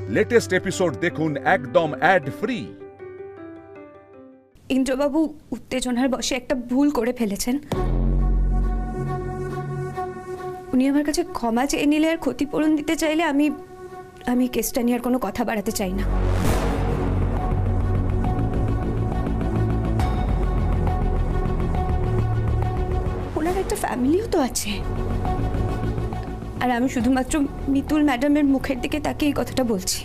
Latest episode দেখুন একদম add free. ইন্দ্রবাবু উত্তেজনার বশে একটা ভুল করে ফেলেছেন। উনি আমার কাছে ক্ষমা চেয়ে নিলে আর ক্ষতিপূরণ দিতে চাইলে আমি কেসটা নিয়ে আর কোনো কথা বাড়াতে চাই না। ওনার একটা ফ্যামিলিও তো আছে, আর আমি শুধুমাত্র মিতুল ম্যাডামের মুখের দিকে তাকিয়ে এই কথাটা বলছি।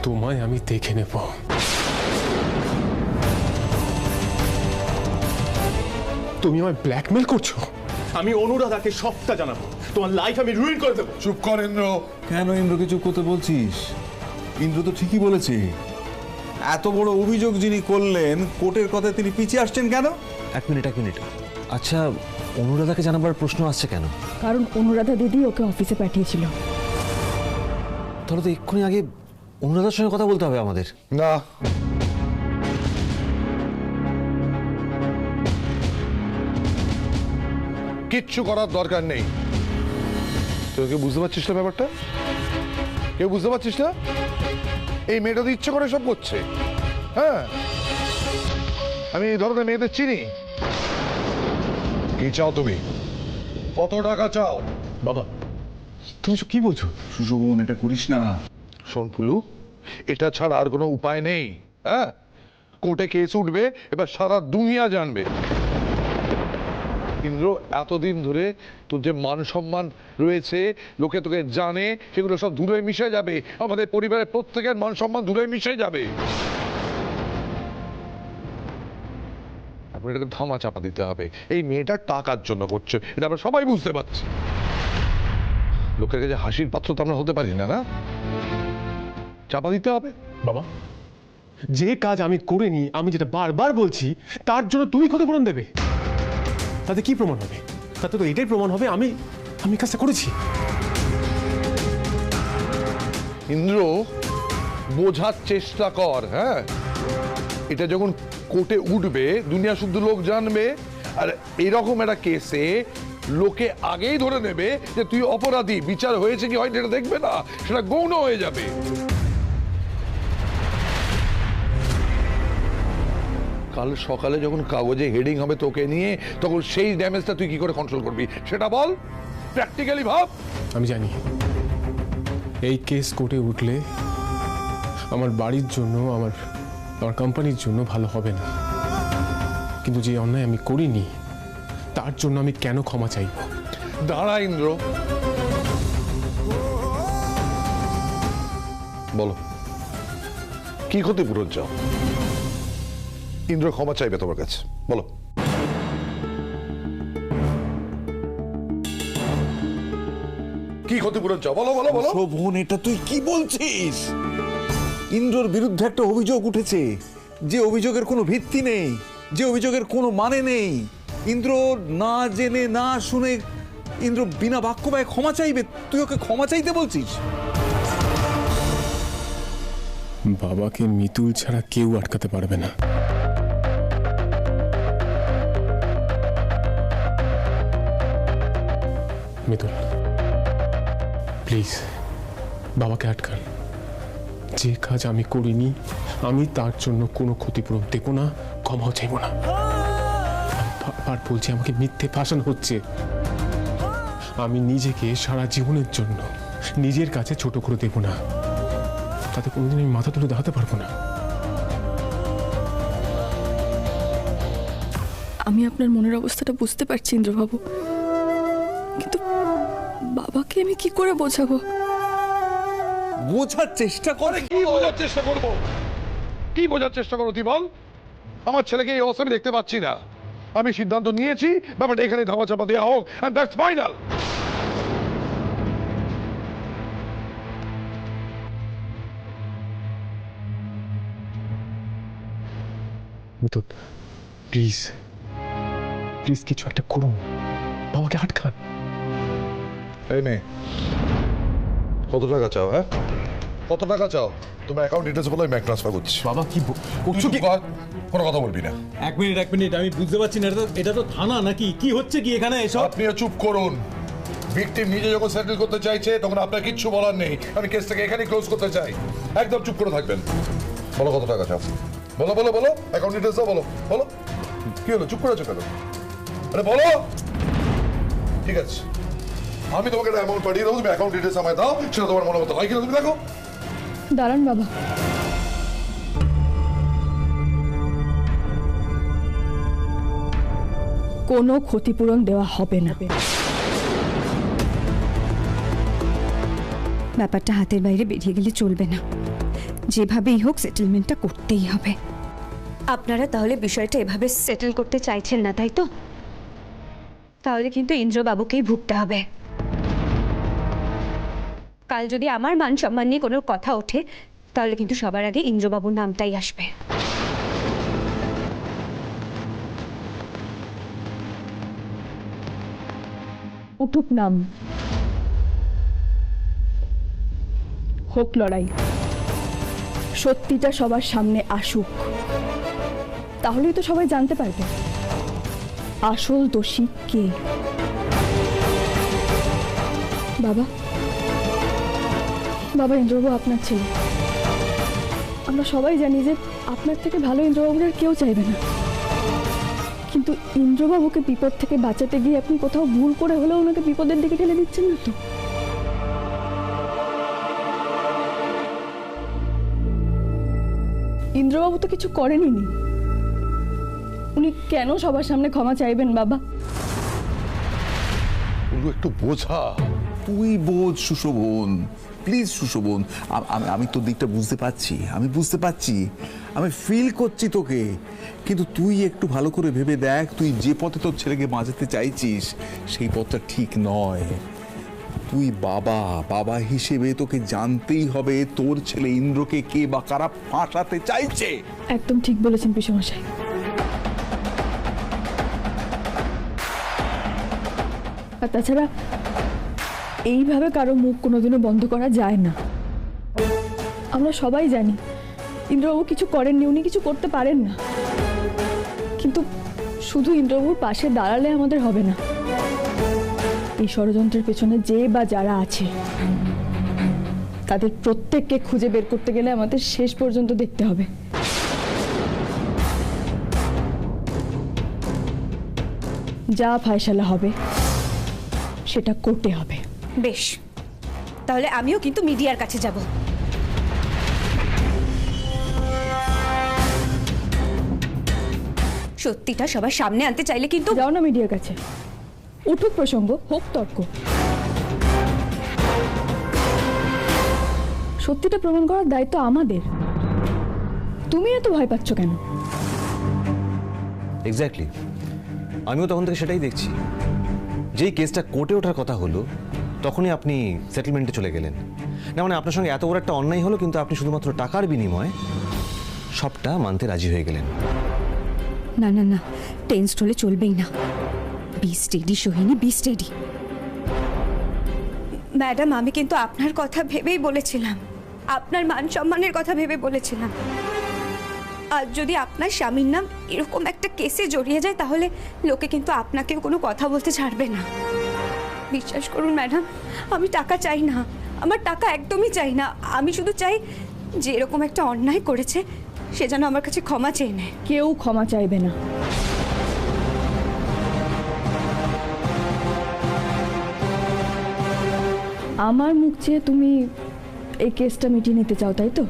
তোমায় আমি দেখে নেব। তুমি আমায় ব্ল্যাকমেল করছো? আমি অনুরাধাকে সবটা জানাবো, তোমার লাইফ আমি রুইন করে দেবো। চুপ কর ইন্দ্র। কেন ইন্দ্রকে চুপ করতে বলছিস? ইন্দ্র তো ঠিকই বলেছে। এত বড় অভিযোগ যিনি করলেন, কোর্টের কথায় তিনি পিছিয়ে আসছেন কেন? এক মিনিট। আচ্ছা, অনুরাধাকে জানাবার প্রশ্ন আসছে কেন? কারণ অনুরাধা দিদি ওকে অফিসে পাঠিয়েছিল। তাহলে তো এক্ষুনি আগে অনুরাধার সঙ্গে কথা বলতে হবে আমাদের। না, কিচ্ছু করার দরকার নেই। তুই কেউ বুঝতে পারছিস না ব্যাপারটা? কেউ বুঝতে পারছিস না? এই মেয়েটা তো ইচ্ছে করে সব করছে। হ্যাঁ, আমি এই ধরনের মেয়েদের চিনি। কি চাও তুমি? কত টাকা চাও? বাবা, তুমি কি বলছো? সুশোভন, এটা করিস না। শোন পুলু, এটা ছাড়া আর কোনো উপায় নেই। হ্যাঁ, কোর্টে কেস উঠবে, এবার সারা দুনিয়া জানবে। ইন্দ্র, এতদিন ধরে তোর যে মান সম্মান রয়েছে, লোকে তোকে জানে, সেগুলো সব ধুলোয় মিশে যাবে। আমাদের পরিবারের প্রত্যেকের মান সম্মান ধুলোয় মিশে যাবে। আপনি এটাকে ধামা চাপা দিতে হবে। এই মেয়েটা টাকার জন্য করছে, এটা আমরা সবাই বুঝতে পারছি। লোকের কাছে হাসির পাত্র তো আমরা হতে পারি না, না? চাপা দিতে হবে। বাবা, যে কাজ আমি করিনি, আমি যেটা বারবার বলছি, তার জন্য তুমি ক্ষতিপূরণ দেবে? তাতে কি প্রমাণ হবে? তাতে তো এটাই প্রমাণ হবে আমি কাজটা করেছি। ইন্দ্র, বোঝার চেষ্টা কর। হ্যাঁ, এটা যখন কোর্টে উঠবে, দুনিয়া শুদ্ধ লোক জানবে, আর এরকম একটা কেসে লোকে আগেই ধরে নেবে যে তুই অপরাধী। বিচার হয়েছে কি হয়নি এটা দেখবে না, সেটা গৌণ হয়ে যাবে। কাল সকালে যখন কাগজে হেডিং হবে তোকে নিয়ে, তখন সেই ড্যামেজটা তুই কি করে কন্ট্রোল করবি সেটা বল। প্র্যাকটিক্যালি ভাব। আমি জানি এই কেস কোর্টে উঠলে আমার বাড়ির জন্য, আমার কোম্পানির জন্য ভালো হবে না, কিন্তু যে অন্যায় আমি করিনি তার জন্য আমি কেন ক্ষমা চাইব? দাঁড়া ইন্দ্র, বলো কি ক্ষতিপূরণ চাও? ইন্দ্র ক্ষমা চাইবে তোমার কাছে, বলো। কি ক্ষতিপূরণ চাও? বলো বলো বলো। শোভন, এটা তুই কি বলছিস? ইন্দ্রর বিরুদ্ধে একটা অভিযোগ উঠেছে, যে অভিযোগের কোনো ভিত্তি নেই, যে অভিযোগের কোনো মানে নেই। ইন্দ্র না জেনে না শুনে ইন্দ্র বিনা বাক্য ব্যয়ে ক্ষমা চাইবে, তুই ওকে ক্ষমা চাইতে বলছিস? বাবাকে মিতুল ছাড়া কেউ আটকাতে পারবে না। মিতুল, প্লিজ বাবাকে আটকান। যে কাজ আমি করিনি, আমি তার জন্য কোনো ক্ষতিপূরণ দেব না, ক্ষমাও চাইব না। বারবার বলছি, আমাকে মিথ্যে ফাঁসানো হচ্ছে। আমি নিজেকে সারা জীবনের জন্য নিজের কাছে ছোট করে দেব না, তাতে কোনোদিন আমি মাথা তুলে দাঁড়াতে পারবো না। আমি আপনার মনের অবস্থাটা বুঝতে পারছি ইন্দ্রবাবু, কিন্তু বাবাকে আমি কি করে বোঝাবো? বোঝার চেষ্টা করে। কি বোঝার চেষ্টা করবো? কি বোঝার চেষ্টা করো তুই বল? আমার ছেলেকে এই অবস্থা আমি দেখতে পাচ্ছি না। আমি সিদ্ধান্ত নিয়েছি, ব্যাপারটা এখানে ধামা চাপা দেওয়া হোক, and that's final. Mitul, please please কিছু একটা করুন, বাবাকে আটকান। এই মেয়ে, কত টাকা চাও? হ্যাঁ, কত টাকা চাও? তোমার অ্যাকাউন্ট ডিটেলস বলো, আমি ব্যাংক ট্রান্সফার করছি। বাবা কি করছো? কি কোনো কথা বলবি না। এক মিনিট, আমি বুঝতে পারছি না, এটা তো থানা নাকি? কি হচ্ছে কি এখানে এসব? আপনিও চুপ করুন। ভিকটিম নিজে যখন সেটেল করতে চাইছে তখন আপনার কিচ্ছু বলার নেই। আমি কেসটাকে এখানেই ক্লোজ করতে চাই। একদম চুপ করে থাকবেন। বলো কত টাকা চাও, বলো বলো বলো, অ্যাকাউন্ট ডিটেলস দাও, বলো বলো। কি হলো, চুপ করে আছো কেন? আরে বলো। ঠিক আছে, আমি তোমাকে একটা অ্যামাউন্ট পাঠিয়ে দেবো, তুমি অ্যাকাউন্ট ডিটেলস আমায় দাও, সেটা তোমার মনে মতো হয় কিনা তুমি দেখো। দাঁড়ান বাবা, কোনো ক্ষতিপূরণ দেওয়া হবে না। ব্যাপারটা হাতের বাইরে বেরিয়ে গেলে চলবে না, যেভাবেই হোক সেটেলমেন্টটা করতেই হবে। আপনারা তাহলে বিষয়টা এভাবে সেটেল করতে চাইছেন না, তাই তো? তাহলে কিন্তু ইন্দ্রবাবুকেই ভুগতে হবে। কাল যদি আমার মান সম্মান নিয়ে কোনো কথা ওঠে তাহলে কিন্তু সবার আগে ইন্দ্রবাবুর নামটাই আসবে। উঠুক নাম, হোক লড়াই, সত্যিটা সবার সামনে আসুক, তাহলেই তো সবাই জানতে পারবে আসল দোষী কে। বাবা, বাবা, ইন্দ্রবাবু আপনার ছেলে। আমরা সবাই জানি যে আপনার থেকে ভালো ইন্দ্রবাবুর আর কেউ চাইবে না, কিন্তু ইন্দ্রবাবুকে বিপদ থেকে বাঁচাতে গিয়ে আপনি কোথাও ভুল করে হলেও ওনাকে বিপদের দিকে ঠেলে দিচ্ছেন না তো? ইন্দ্রবাবু তো কিছু করেনি, উনি কেন সবার সামনে ক্ষমা চাইবেন বাবা? একটু বোঝা। তুই বোঝ সুশোভন, প্লিজ সুশোভন। আমি তোর দিকটা বুঝতে পারছি, আমি বুঝতে পারছি, আমি ফিল করছি তোকে, কিন্তু তুই একটু ভালো করে ভেবে দেখ, তুই যে পথে তোর ছেলেকে বাঁচাতে চাইছিস সেই পথটা ঠিক নয়। তুই বাবা, বাবা হিসেবে তোকে জানতেই হবে তোর ছেলে ইন্দ্রকে কে বা কারা ফাঁসাতে চাইছে। একদম ঠিক বলেছেন পিসেমশাই। আর তাছাড়া এইভাবে কারো মুখ কোনোদিনও বন্ধ করা যায় না। আমরা সবাই জানি ইন্দ্রবাবু কিছু করেননি, উনি কিছু করতে পারেন না, কিন্তু শুধু ইন্দ্রবাবুর পাশে দাঁড়ালে আমাদের হবে না। এই ষড়যন্ত্রের পেছনে যে বা যারা আছে তাদের প্রত্যেককে খুঁজে বের করতে গেলে আমাদের শেষ পর্যন্ত দেখতে হবে। যা ফয়সালা হবে সেটা কোর্টে হবে। বেশ, তাহলে আমিও কিন্তু মিডিয়ার কাছে যাব। সত্যিটা সবার সামনে আনতে চাইলে কিন্তু যাও না মিডিয়ার কাছে, উঠুক প্রসঙ্গ, হোক তর্ক, সত্যিটা প্রমাণ করার দায়িত্ব আমাদের। তুমি এত ভয় পাচ্ছ কেন? এক্স্যাক্টলি, আমিও তখন থেকে সেটাই দেখছি। যেই কেসটা কোর্টে ওঠার কথা হলো তখনই আপনি সেটেলমেন্টে চলে গেলেন। না মানে আপনার সঙ্গে এত বড় একটা অন্যায় হলো, কিন্তু আপনি শুধুমাত্র টাকার বিনিময়ে সবটা মানতে রাজি হয়ে গেলেন। না না না, টেন্সড হলে চলবেই না। Be steady Sohini, be steady. Madam, আমি কিন্তু আপনার কথা ভেবেই বলেছিলাম, আপনার মান সম্মানের কথা ভেবে বলেছিলাম। আর যদি আপনার স্বামীর নাম এরকম একটা কেসে জড়িয়ে যায় তাহলে লোকে কিন্তু আপনাকেও কোনো কথা বলতে ছাড়বে না। বিশ্বাস করুন ম্যাডাম, আমি টাকা চাই না, আমার টাকা একদমই চাই না। আমি শুধু চাই যে এরকম একটা অন্যায় করেছে সে যেন আমার কাছে ক্ষমা চেয়ে নেয়। কেউ ক্ষমা চাইবে না। আমার মুখ চেয়ে তুমি এই কেসটা মিটিয়ে নিতে চাও, তাই তো?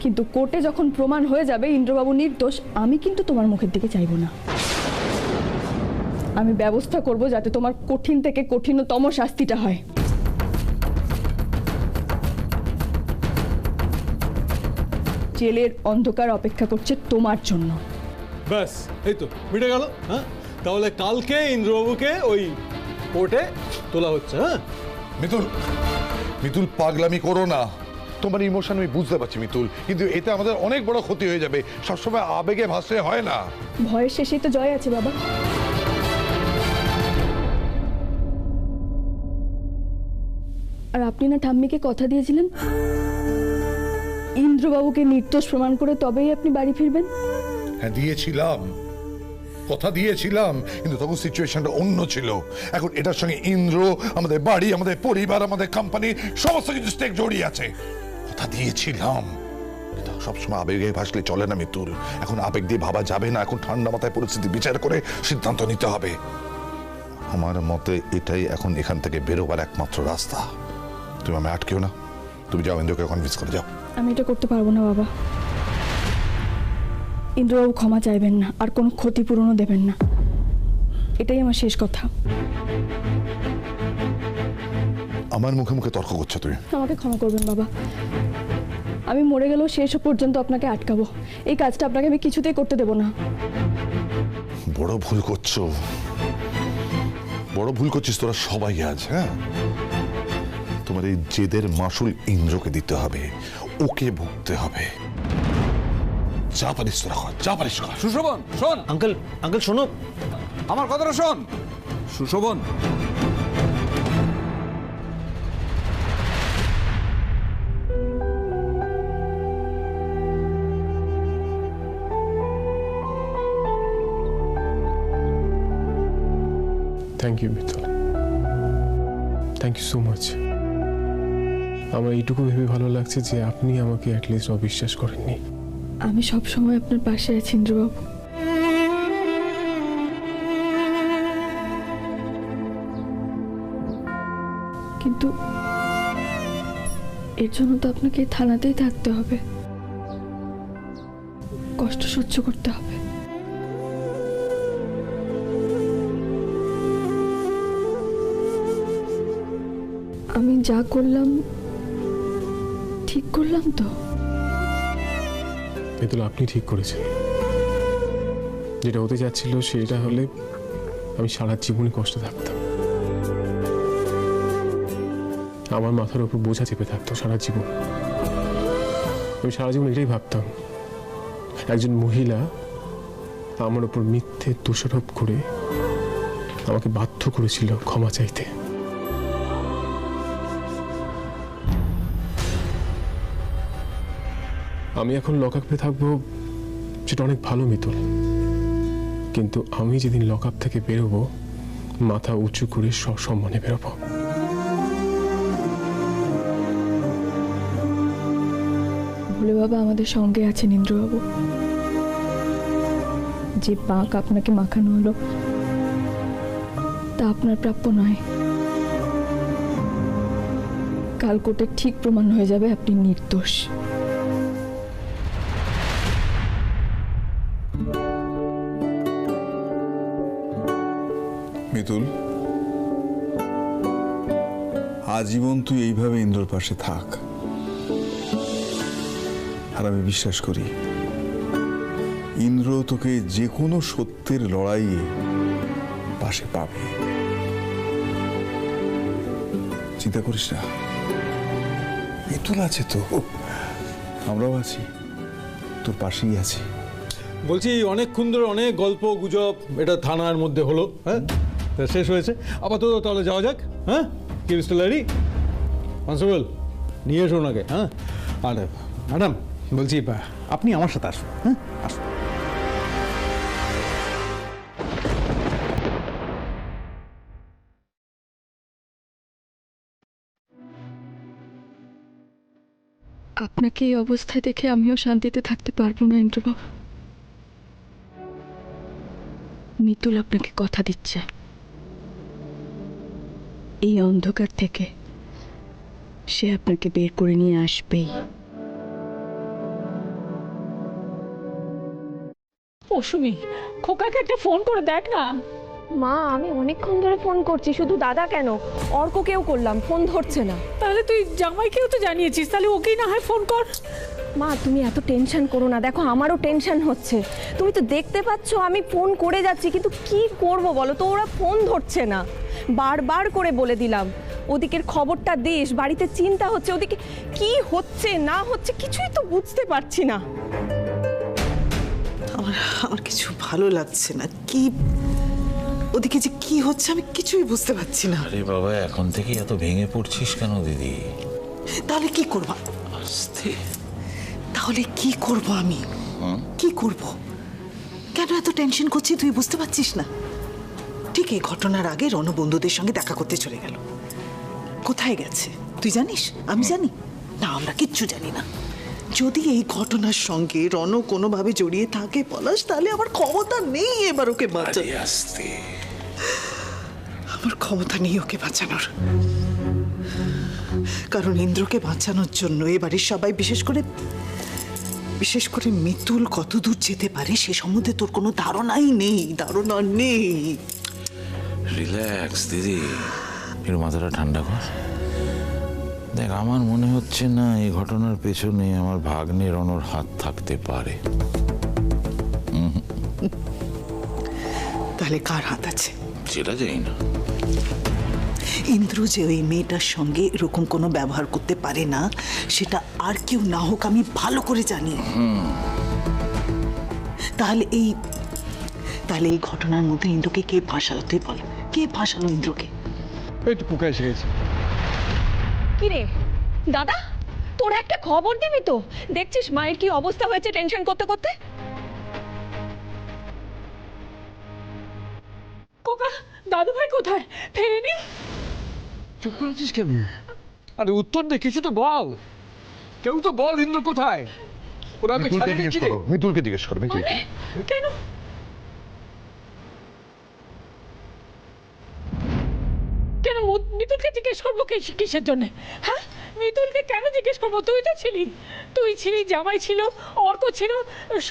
কিন্তু কোর্টে যখন প্রমাণ হয়ে যাবে ইন্দ্রবাবু নির্দোষ, আমি কিন্তু তোমার মুখের দিকে চাইবো না। আমি ব্যবস্থা করব যাতে তোমার কঠিন থেকে কঠিনতম শাস্তিটা হয়। জেলের অন্ধকার অপেক্ষা করছে তোমার জন্য। ব্যাস, এই তো মিটে গেল। হ্যাঁ, তাহলে কালকে ইন্দ্রবাবুকে ওই কোর্টে তোলা হচ্ছে। হ্যাঁ মিতুল, মিতুল পাগলামি করো না। তোমার ইমোশন আমি বুঝতে পারছি মিতুল, কিন্তু এতে আমাদের অনেক বড় ক্ষতি হয়ে যাবে। সবসময় আবেগে ভাসলে হয় না। ভয়ের শেষে তো জয় আছে বাবা। আর আপনি না ঠাম্মিকে কথা দিয়েছিলেন ইন্দ্রবাবুকে নির্দোষ প্রমাণ করে তবেই আপনি বাড়ি ফিরবেন? হ্যাঁ দিয়েছিলাম, কথা দিয়েছিলাম, কিন্তু তখন সিচুয়েশনটা অন্য ছিল। এখন এটার সঙ্গে ইন্দ্র, আমাদের বাড়ি, আমাদের পরিবার, আমাদের কোম্পানি, সমস্ত কিছু স্টেক জড়িয়ে আছে। কথা দিয়েছিলাম, কিন্তু সবসময় আবেগে ভাসলে চলে না মিতুল। এখন আবেগ দিয়ে ভাবা যাবে না, এখন ঠান্ডা মাথায় পরিস্থিতি বিচার করে সিদ্ধান্ত নিতে হবে। আমার মতে এটাই এখন এখান থেকে বেরোবার একমাত্র রাস্তা। তুমি আমি আটকেও না, তুমি যাও ইন্দ্রকে কনভিন্স করে যাও। আমি এটা করতে পারবো না বাবা। ইন্দ্রবাবু ক্ষমা চাইবেন না, আর কোনো ক্ষতিপূরণও দেবেন না, এটাই আমার শেষ কথা। আমার মুখে মুখে তর্ক করছো তুমি। আমাকে ক্ষমা করবেন বাবা, আমি মরে গেলেও শেষ পর্যন্ত আপনাকে আটকাবো। এই কাজটা আপনাকে আমি কিছুতেই করতে দেব না। বড় ভুল করছো, বড় ভুল করছিস তোরা সবাই আজ। হ্যাঁ, তোমার এই জেদের মাসুল ইন্দ্রকে দিতে হবে, ওকে ভুগতে হবে। যা পারিস তোরা কর, যা পারিস কর। সুশোভন শোন, আঙ্কেল আঙ্কেল শোনো, আমার কথাটা শোন। Sushobhan, thank you Mitul, thank you so much. আমার এইটুকু ভেবে ভালো লাগছে যে আপনি আমাকে অ্যাটলিস্ট অবিশ্বাস করেননি। আমি সব সময় আপনার পাশে আছি ইন্দ্রবাবু। কিন্তু এর জন্য তো আপনাকে থানাতেই থাকতে হবে, কষ্ট সহ্য করতে হবে। আমি যা করলাম ঠিক করলাম তো? মিতুল, আপনি ঠিক করেছেন। যেটা হতে যাচ্ছিল সেটা হলে আমি সারা জীবনই কষ্ট থাকতাম, আমার মাথার উপর বোঝা চেপে থাকতো সারা জীবন। আমি সারা জীবন এটাই ভাবতাম, একজন মহিলা আমার উপর মিথ্যে দোষারোপ করে আমাকে বাধ্য করেছিল ক্ষমা চাইতে। আমি এখন লকআপে থাকবো, সেটা অনেক ভালো মিতুল, কিন্তু আমি যেদিন লকআপ থেকে বেরোবো মাথা উঁচু করে সসম্মানে বেরোবো। ভোলে বাবা আমাদের সঙ্গে আছেন ইন্দ্রবাবু। যে পাক আপনাকে মাখানো হলো তা আপনার প্রাপ্য নয়। কাল কোর্টে ঠিক প্রমাণ হয়ে যাবে আপনি নির্দোষ। মিতুল, আজীবন তুই এইভাবে ইন্দ্রর পাশে থাক, আর আমি বিশ্বাস করি ইন্দ্র তোকে যে কোনো সত্যের লড়াইয়ে পাশে পাবে। চিন্তা করিস না, মিতুল আছে তো, আমরাও আছি, তোর পাশেই আছি। বলছি অনেকক্ষণ ধরে অনেক গল্প গুজব এটা থানার মধ্যে হলো, হ্যাঁ তা শেষ হয়েছে, আপাতত তাহলে যাওয়া যাক। হ্যাঁ কি মিস্টার ল্যারি, কনস্টেবল নিয়ে এসো ওনাকে। হ্যাঁ আর ম্যাডাম বলছি আপনি আমার সাথে আসুন। হ্যাঁ আসুন। আপনাকে এই অবস্থায় দেখে আমিও শান্তিতে থাকতে পারবো না ইন্দ্রবাবু। মিতুল আপনাকে কথা দিচ্ছে, এই অন্ধকার থেকে সে আপনাকে বের করে নিয়ে আসবেই। মৌসুমি, খোকাকে একটা ফোন করে দেখ না। মা আমি অনেকক্ষণ ধরে ফোন করছি, শুধু দাদা কেন অর্ককেও করলাম, ফোন ধরছে না। তাহলে তুই জামাইকেও তো জানিয়েছিস, তাহলে ওকেই না হয় ফোন কর। মা তুমি এত টেনশন করো না, দেখো আমারও টেনশন হচ্ছে। তুমি তো দেখতে পাচ্ছ আমি ফোন করে যাচ্ছি, কিন্তু কি করব বলো তো, ওরা ফোন ধরছে না। বারবার করে বলে দিলাম ওদিকের খবরটা দিস, বাড়িতে চিন্তা হচ্ছে, ওদিকে কি হচ্ছে না হচ্ছে কিছুই তো বুঝতে পারছি না। আমার কিছু ভালো লাগছে না, কি ওদিকে যে কি হচ্ছে আমি কিছুই বুঝতে পারছি না। আরে বাবা, এখন থেকে এত ভেঙে পড়ছিস কেন দিদি? তাহলে কি করব? আস্তে। তাহলে কি করব আমি? কি করব? কেন এত টেনশন করছি তুই বুঝতে পারছিস না? ঠিক এই ঘটনার আগে রণ বন্ধুদের সঙ্গে দেখা করতে চলে গেল। কোথায় গেছে তুই জানিস? আমি জানি না, আমরা কিচ্ছু জানি না। যদি এই ঘটনার সঙ্গে রণ কোনোভাবে জড়িয়ে থাকে পলাশ, তাহলে আমার ক্ষমতা নেই এবার ওকে বাঁচানোর। আমার ক্ষমতা নেই ওকে বাঁচানোর, কারণ ইন্দ্রকে বাঁচানোর জন্য এবারের সবাই বিশেষ করে মিতুল কত দূর যেতে পারে সে সম্বন্ধে তোর কোনো ধারণা নেই। রিল্যাক্স দিদি, একটু মাথাটা ঠান্ডা কর। দেখ, আমার মনে হচ্ছে না এই ঘটনার পেছনে আমার ভাগ্নে রণর হাত থাকতে পারে। তাহলে কার হাত আছে সেটা জানি না। ইন্দ্র যে ওই মেয়েটার সঙ্গে এরকম কোনো ব্যবহার করতে পারে না, সেটা আর কেউ না হোক আমি ভালো করে জানি। তাহলে এই ঘটনার মধ্যে ইন্দ্রকে কে ফাঁসালো তুই বল? কে ফাঁসালো ইন্দ্রকে? এই তো পোকা এসে গেছে। কি রে দাদা, তোর একটা খবর দিবি তো? দেখছিস মায়ের কি অবস্থা হয়েছে টেনশন করতে করতে। খোকা, দাদু ভাই কোথায়? ফেরেনি? চুপ করেছিস কেন? আরে উত্তর দে, কিছু তো বল। কেউ তো বল, ইন্দ্র কোথায়? ওরা মিতুলকে জিজ্ঞেস কর। কেন? কেন মিতুলকে জিজ্ঞেস করবো কিসের জন্য? হ্যাঁ, মিতুলকে কেন জিজ্ঞেস করবো? তুই ছিলি, জামাই ছিল, অর্ক ছিল,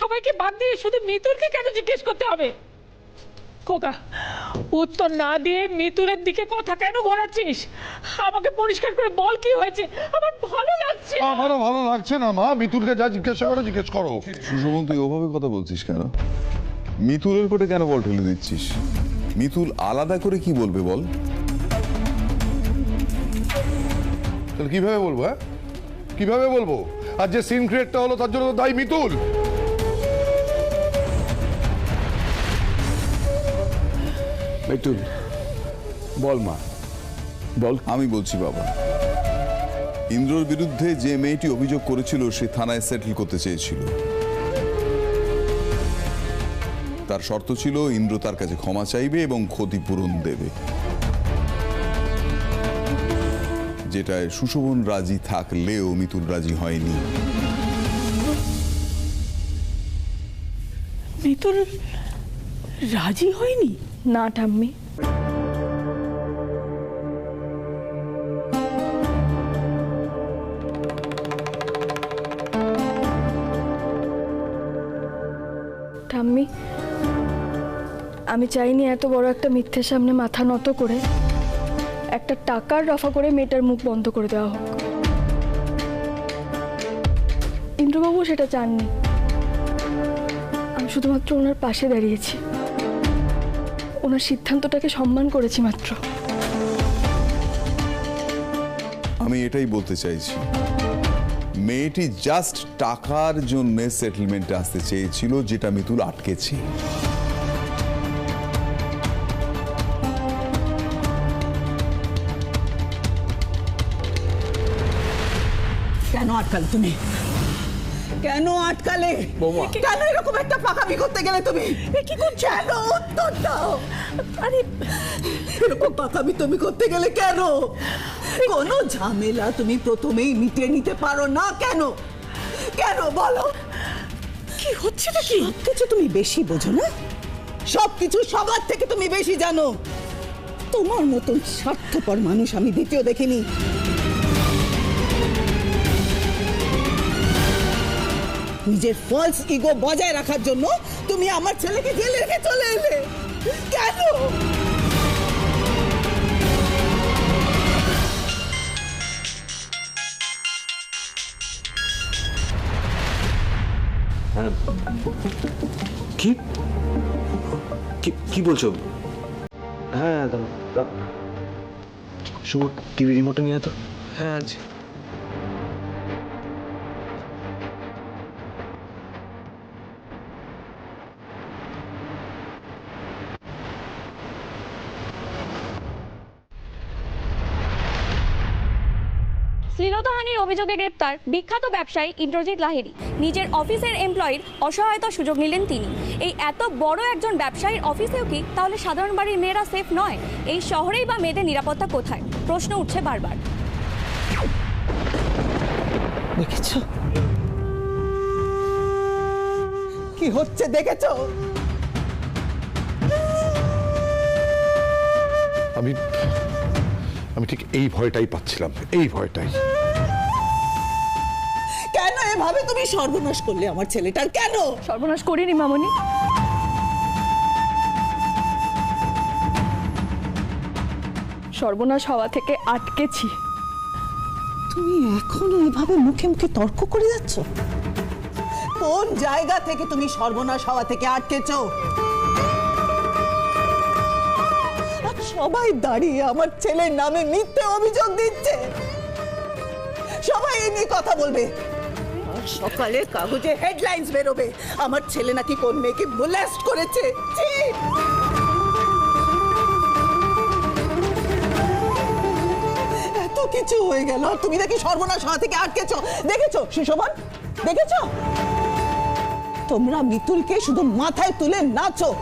সবাইকে বাদ দিয়ে শুধু মিতুলকে কেন জিজ্ঞেস করতে হবে? খোকা, উত্তর না দিয়ে মিতুলের দিকে কথা কেন ঘোরাচ্ছিস? আমাকে পরিষ্কার করে বল কি হয়েছে। আমার ভালো লাগছে। আমারও ভালো লাগছে না মা। মিতুলকে যা জিজ্ঞেস করো। সুশোভন, তুই ওভাবে কথা বলছিস কেন? মিতুলের কোটে কেন বল ঠেলে দিচ্ছিস? মিতুল আলাদা করে কি বলবে বল? তাহলে কিভাবে বলবো? কিভাবে বলবো? আর যে সিন ক্রিয়েটটা হলো তার জন্য দায়ী মিতুল। মিতুল বল মা, বল। আমি বলছি বাবা, ইন্দ্রর বিরুদ্ধে যে মেয়েটি অভিযোগ করেছিল সে থানায় সেটেল করতে চেয়েছিল। তার শর্ত ছিল ইন্দ্র তার কাছে ক্ষমা চাইবে এবং ক্ষতিপূরণ দেবে, যেটায় সুশোভন রাজি থাকলেও মিতুল রাজি হয়নি। মিতুল রাজি হয়নি? না ঠাম্মি, ঠাম্মি, আমি চাইনি এত বড় একটা মিথ্যের সামনে মাথা নত করে একটা টাকার রফা করে মেয়েটার মুখ বন্ধ করে দেওয়া হোক। ইন্দ্রবাবু সেটা চাননি, আমি শুধুমাত্র ওনার পাশে দাঁড়িয়েছি, ওনার সিদ্ধান্তটাকে সম্মান করেছি মাত্র। আমি এটাই বলতে চাইছি, মেয়েটি জাস্ট টাকার জন্য সেটেলমেন্টে আসতে চেয়েছিল, যেটা মিতুল আটকেছে। কেন আটকালে তুমি? কেন আটকালে? কেন এরকম একটা পাকামি করতে গেলে তুমি? কি করছো? কেন? উত্তর দাও। আরে এরকম পাকামি তুমি করতে গেলে কেন? কোনো ঝামেলা তুমি প্রথমেই মিটিয়ে নিতে পারো না কেন? কেন বলো? কি হচ্ছে নাকি? সবকিছু তুমি বেশি বোঝো না? সবকিছু সবার থেকে তুমি বেশি জানো। তোমার মতন স্বার্থপর মানুষ আমি দ্বিতীয় দেখিনি। নিজের ফলস ইগো বজায় রাখার জন্য তুমি আমার ছেলেকে জেলে রেখে চলে এলে কেন? কি বলছো? হ্যাঁ, শুভ, টিভি রিমোটটা নিয়ে তো। হ্যাঁ আছে। শ্লীলতাহানির অভিযোগে গ্রেপ্তার বিখ্যাত ব্যবসায়ী ইন্দ্রজিৎ লাহিড়ী। নিজের অফিসের এমপ্লয়ির অসহায়তার সুযোগ নিলেন তিনি। এই এত বড় একজন ব্যবসায়ীর অফিসেও কি তাহলে সাধারণ বাড়ির মেয়েরা সেফ নয়? এই শহরেই বা মেয়েদের নিরাপত্তা কোথায়? প্রশ্ন উঠছে বারবার। দেখেছো কি হচ্ছে? দেখেছো? আমি ঠিক এই ভয়টাই পাচ্ছিলাম, এই ভয়টাই। কেন এভাবে তুমি সর্বনাশ করলে আমার ছেলেটার? কেন? সর্বনাশ করিনি মামনি। সর্বনাশ হওয়া থেকে আটকেছি। তুমি এখনো এভাবে মুখে মুখে তর্ক করে যাচ্ছ? কোন জায়গা থেকে তুমি সর্বনাশ হওয়া থেকে আটকেছো? সবাই দাঁড়িয়ে আমার ছেলের নামে মিথ্যে অভিযোগ দিচ্ছে। সবাই এই নিয়ে কথা বলবে, আর সকালে কাগজে হেডলাইন্স বেরোবে আমার ছেলে নাকি কোন মেয়েকে মোলেস্ট করেছে। এত কিছু হয়ে গেল আর তুমি নাকি সর্বনাশ হওয়া থেকে আটকেছো। দেখেছো সুশোভন, দেখেছো? তোমরা মিতুলকে শুধু মাথায় তুলে নাচো।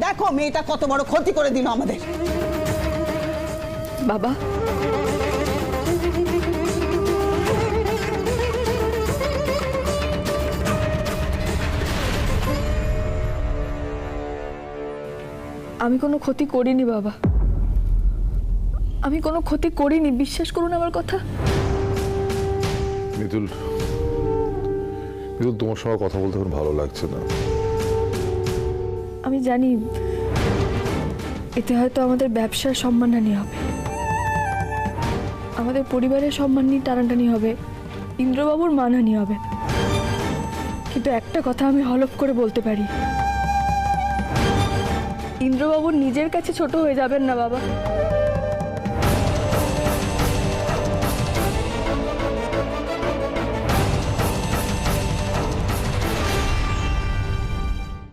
দেখো মেয়েটা কত বড় ক্ষতি করে দিল আমাদের। বাবা, আমি কোনো ক্ষতি করিনি বাবা, আমি কোনো ক্ষতি করিনি, বিশ্বাস করুন আমার কথা। মিতুল, তোমার সঙ্গে কথা বলতে এখন ভালো লাগছে না। আমি জানি এতে হয়তো আমাদের ব্যবসার সম্মানহানি হবে, আমাদের পরিবারের সম্মানহানি টানাটানি হবে, ইন্দ্রবাবুর মানহানি হবে, কিন্তু একটা কথা আমি হলফ করে বলতে পারি, ইন্দ্রবাবুর নিজের কাছে ছোট হয়ে যাবেন না বাবা।